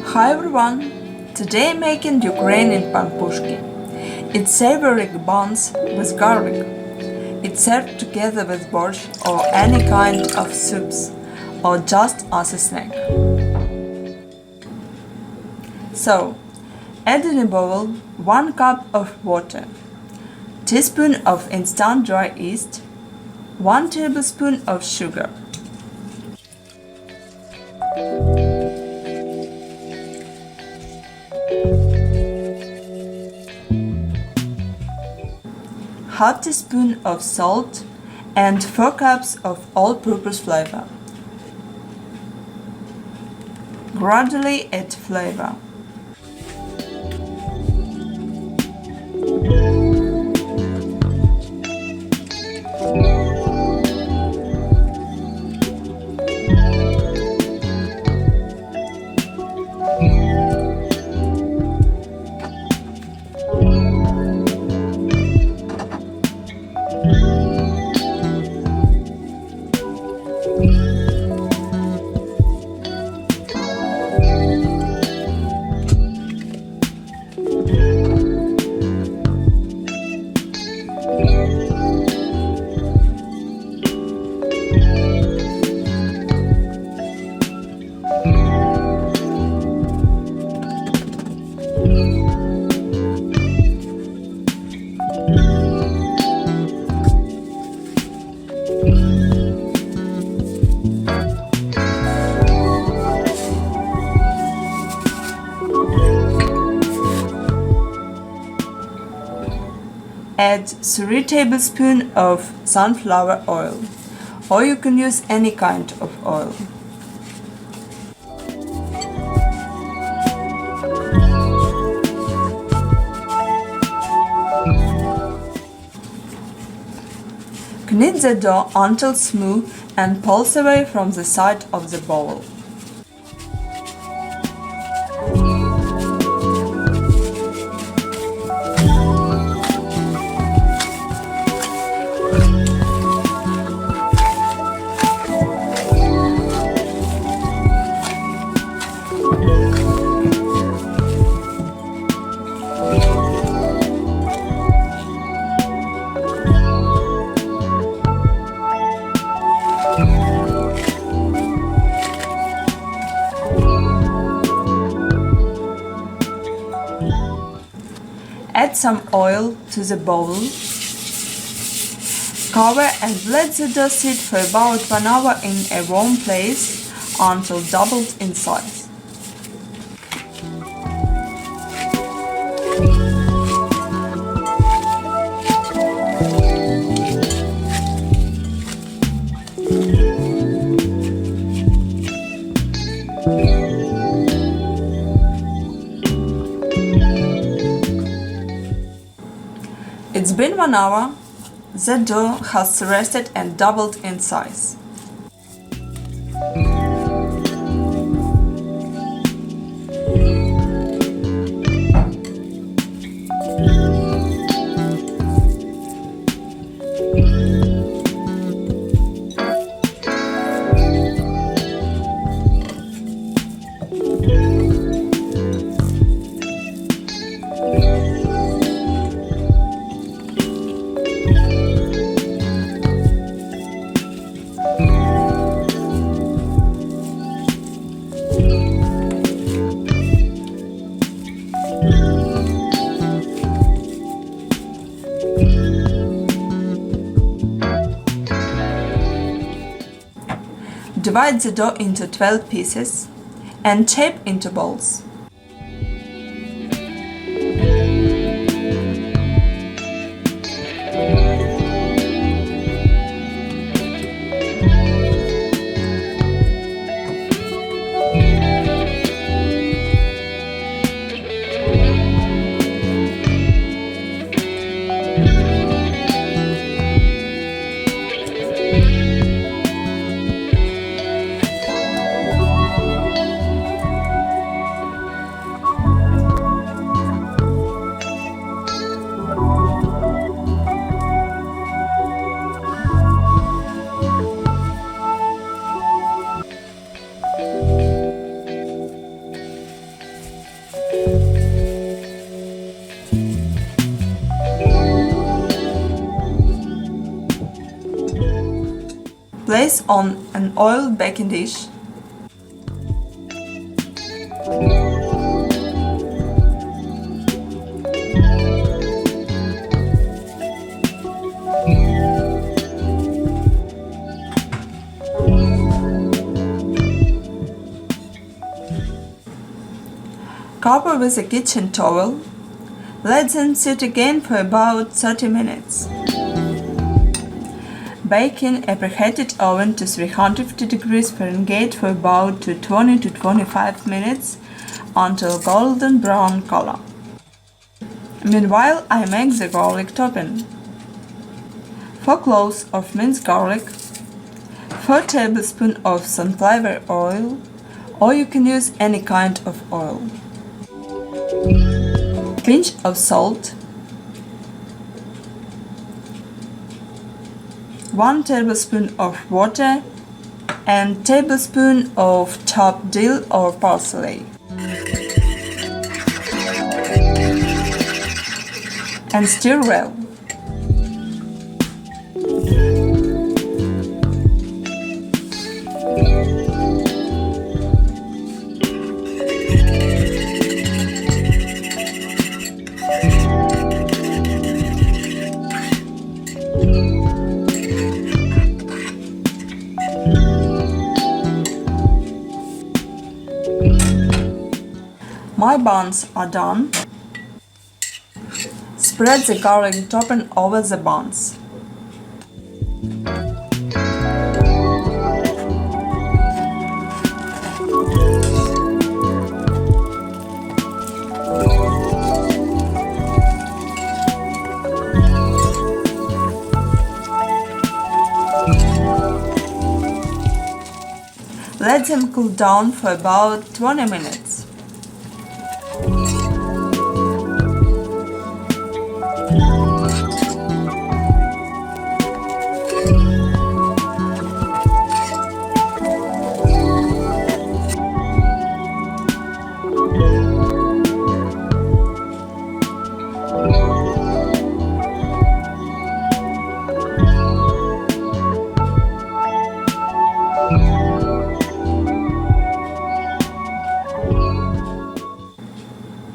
Hi everyone! Today I'm making Ukrainian Pampushky. It's savory buns with garlic. It's served together with borscht or any kind of soups, or just as a snack. So, add in a bowl 1 cup of water, teaspoon of instant dry yeast, 1 tablespoon of sugar. Half teaspoon of salt and 4 cups of all-purpose flour. Gradually add flavor. Add 3 tablespoons of sunflower oil, or you can use any kind of oil. Knead the dough until smooth and pulse away from the side of the bowl. Add some oil to the bowl, cover and let the dough sit for about 1 hour in a warm place until doubled in size. It's been 1 hour, the dough has rested and doubled in size. Divide the dough into 12 pieces and shape into balls. Place on an oiled baking dish. Cover with a kitchen towel. Let them sit again for about 30 minutes. Bake in a preheated oven to 350 degrees Fahrenheit for about 20 to 25 minutes until golden brown color. Meanwhile, I make the garlic topping. 4 cloves of minced garlic, 4 tablespoons of sunflower oil, or you can use any kind of oil. Pinch of salt, 1 tablespoon of water, and tablespoon of chopped dill or parsley. And stir well. My buns are done. Spread the garlic topping over the buns. Let them cool down for about 20 minutes.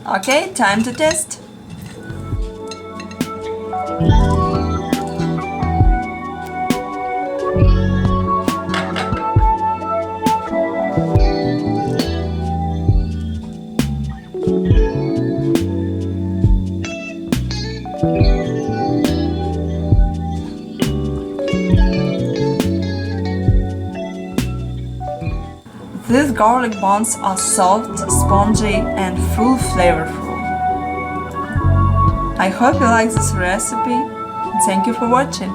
Okay, time to test. These garlic buns are soft, spongy, and full flavorful. I hope you like this recipe. Thank you for watching.